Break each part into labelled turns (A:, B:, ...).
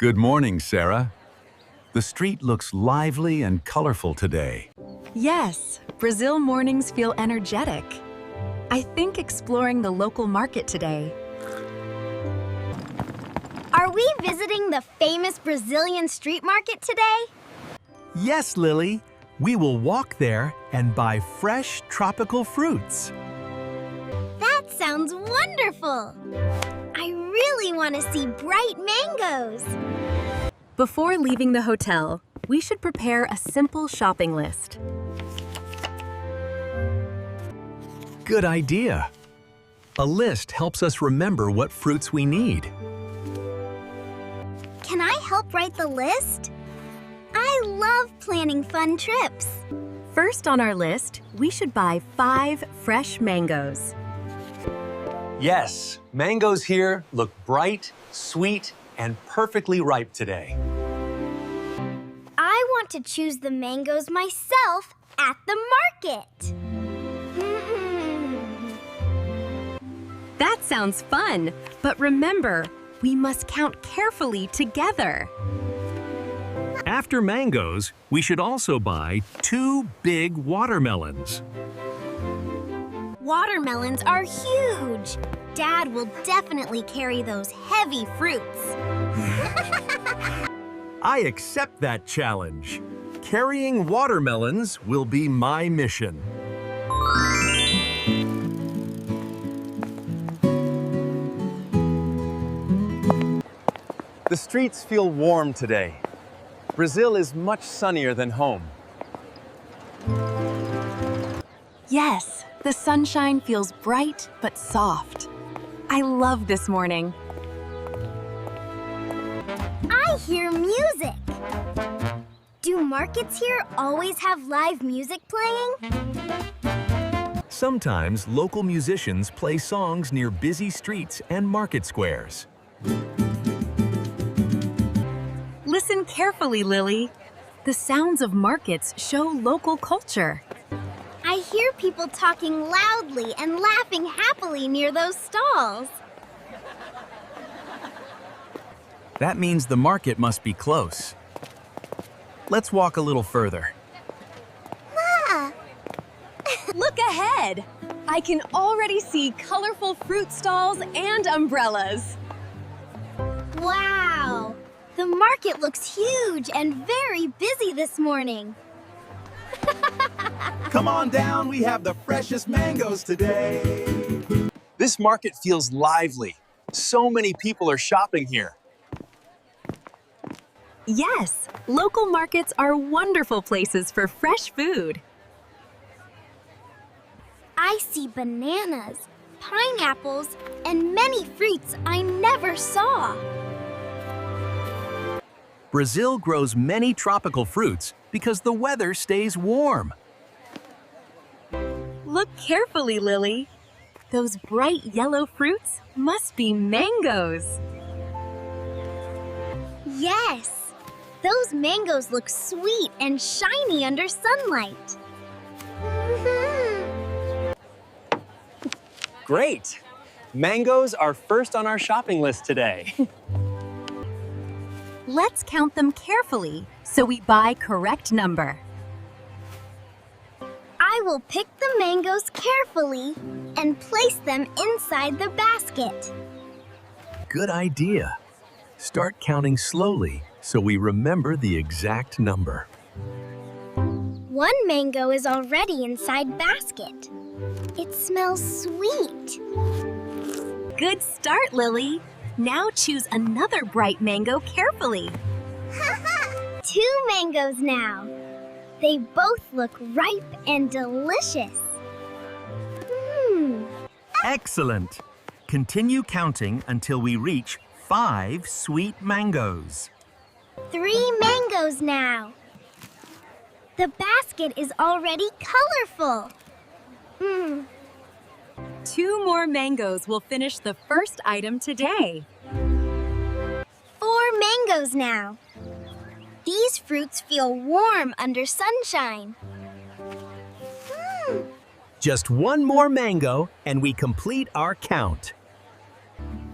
A: Good morning, Sarah. The street looks lively and colorful today.
B: Yes, Brazil mornings feel energetic. I think exploring the local market today.
C: Are we visiting the famous Brazilian street market today?
D: Yes, Lily. We will walk there and buy fresh tropical fruits.
C: That sounds wonderful! I really want to see bright mangoes.
B: Before leaving the hotel, we should prepare a simple shopping list.
D: Good idea. A list helps us remember what fruits we need.
C: Can I help write the list? I love planning fun trips.
B: First on our list, we should buy 5 fresh mangoes.
D: Yes, mangoes here look bright, sweet, and perfectly ripe today.
C: I want to choose the mangoes myself at the market.
B: That sounds fun, but remember, we must count carefully together.
D: After mangoes, we should also buy 2 big watermelons.
C: Watermelons are huge. Dad will definitely carry those heavy fruits.
D: I accept that challenge. Carrying watermelons will be my mission.
E: The streets feel warm today. Brazil is much sunnier than home.
B: Yes, the sunshine feels bright but soft. I love this morning.
C: I hear music. Do markets here always have live music playing?
D: Sometimes local musicians play songs near busy streets and market squares.
B: Listen carefully, Lily. The sounds of markets show local culture.
C: I hear people talking loudly and laughing happily near those stalls.
D: That means the market must be close. Let's walk a little further.
C: Ah,
B: Look ahead! I can already see colorful fruit stalls and umbrellas.
C: wow! The market looks huge and very busy this morning.
F: Come on down, we have the freshest mangoes today.
E: This market feels lively. So many people are shopping here.
B: Yes, local markets are wonderful places for fresh food.
C: I see bananas, pineapples, and many fruits I never saw.
D: Brazil grows many tropical fruits because the weather stays warm.
B: Look carefully, Lily. Those bright yellow fruits must be mangoes.
C: Yes, those mangoes look sweet and shiny under sunlight.
E: Great! Mangoes are first on our shopping list today.
B: Let's count them carefully so we buy correct number.
C: I will pick the mangoes carefully and place them inside the basket.
D: Good idea. Start counting slowly so we remember the exact number.
C: 1 mango is already inside basket. It smells sweet.
B: Good start, Lily. Now choose another bright mango carefully.
C: 2 mangoes now. They both look ripe and delicious.
D: Excellent. Continue counting until we reach 5 sweet mangoes.
C: 3 mangoes now. The basket is already colorful.
B: 2 more mangoes will finish the first item today.
C: 4 mangoes now. These fruits feel warm under sunshine.
D: Just 1 more mango and we complete our count.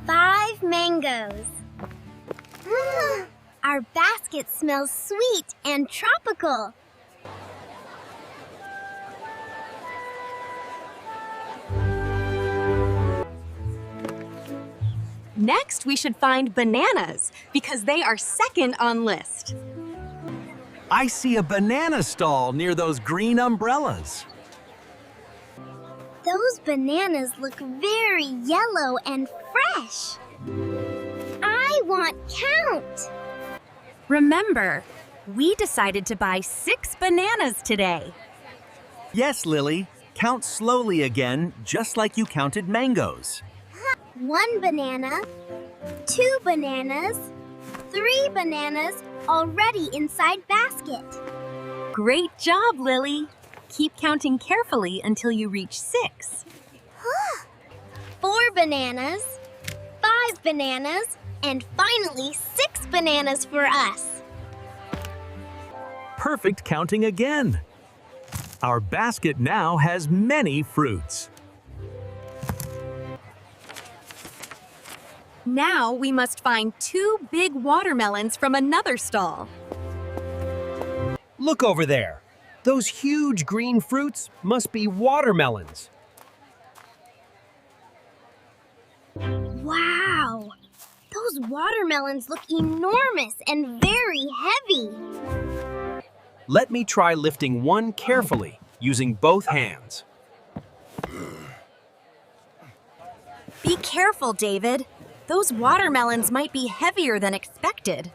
C: 5 mangoes. Our basket smells sweet and tropical.
B: Next, we should find bananas because they are second on list.
D: I see a banana stall near those green umbrellas.
C: Those bananas look very yellow and fresh. I want count.
B: Remember, we decided to buy 6 bananas today.
D: Yes, Lily. Count slowly again, just like you counted mangoes.
C: 1 banana, 2 bananas, 3 bananas already inside basket.
B: Great job, Lily. Keep counting carefully until you reach 6.
C: 4 bananas, 5 bananas, and finally 6 bananas for us.
D: Perfect counting again. Our basket now has many fruits.
B: Now we must find 2 big watermelons from another stall.
G: Look over there. Those huge green fruits must be watermelons.
C: Wow! Those watermelons look enormous and very heavy.
G: Let me try lifting one carefully using both hands.
B: Be careful, David. Those watermelons might be heavier than expected.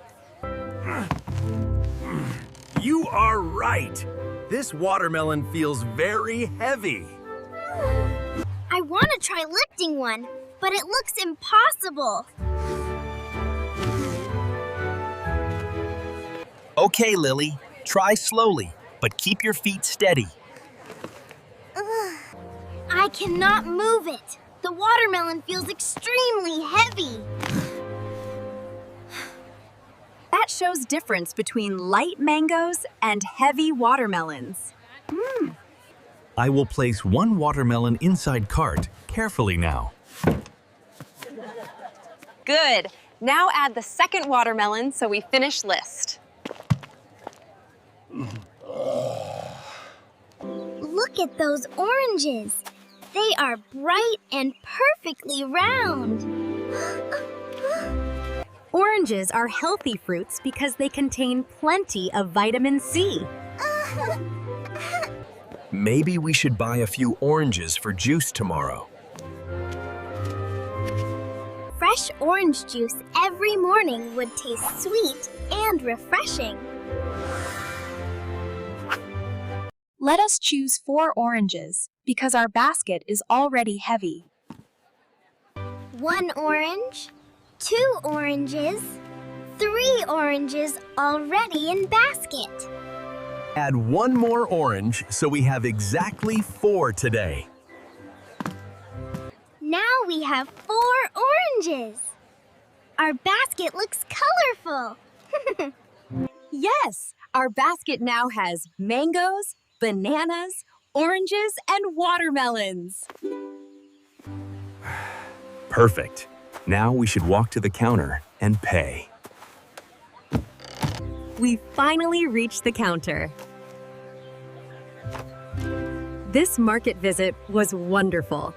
D: You are right. This watermelon feels very heavy.
C: I want to try lifting one, but it looks impossible.
G: Okay, Lily, try slowly, but keep your feet steady.
C: I cannot move it. The watermelon feels extremely heavy.
B: That shows difference between light mangoes and heavy watermelons.
D: I will place 1 watermelon inside cart carefully now.
B: Good. Now add the second watermelon so we finish list.
C: Look at those oranges. They are bright and perfectly round.
B: Oranges are healthy fruits because they contain plenty of vitamin C.
G: Maybe we should buy a few oranges for juice tomorrow.
C: Fresh orange juice every morning would taste sweet and refreshing.
H: Let us choose 4 oranges, because our basket is already heavy.
C: 1 orange, 2 oranges, 3 oranges already in basket.
D: Add 1 more orange so we have exactly 4 today.
C: Now we have 4 oranges. Our basket looks colorful.
B: Yes, our basket now has mangoes, bananas, oranges, and watermelons.
D: Perfect. Now we should walk to the counter and pay.
B: We finally reached the counter. This market visit was wonderful.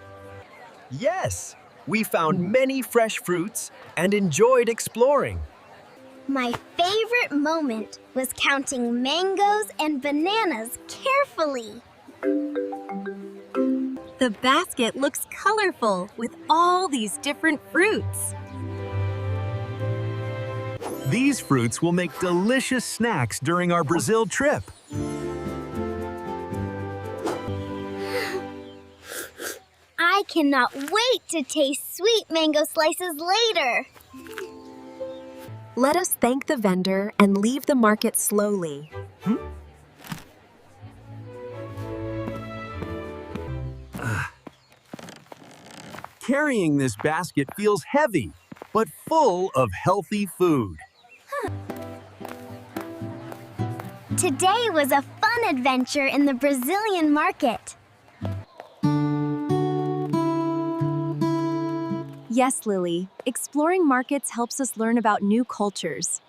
G: Yes, we found many fresh fruits and enjoyed exploring.
C: My favorite moment was counting mangoes and bananas carefully.
B: The basket looks colorful with all these different fruits.
D: These fruits will make delicious snacks during our Brazil trip.
C: I cannot wait to taste sweet mango slices later.
H: Let us thank the vendor and leave the market slowly.
D: Carrying this basket feels heavy, but full of healthy food.
C: Today was a fun adventure in the Brazilian market.
H: Yes, Lily, exploring markets helps us learn about new cultures.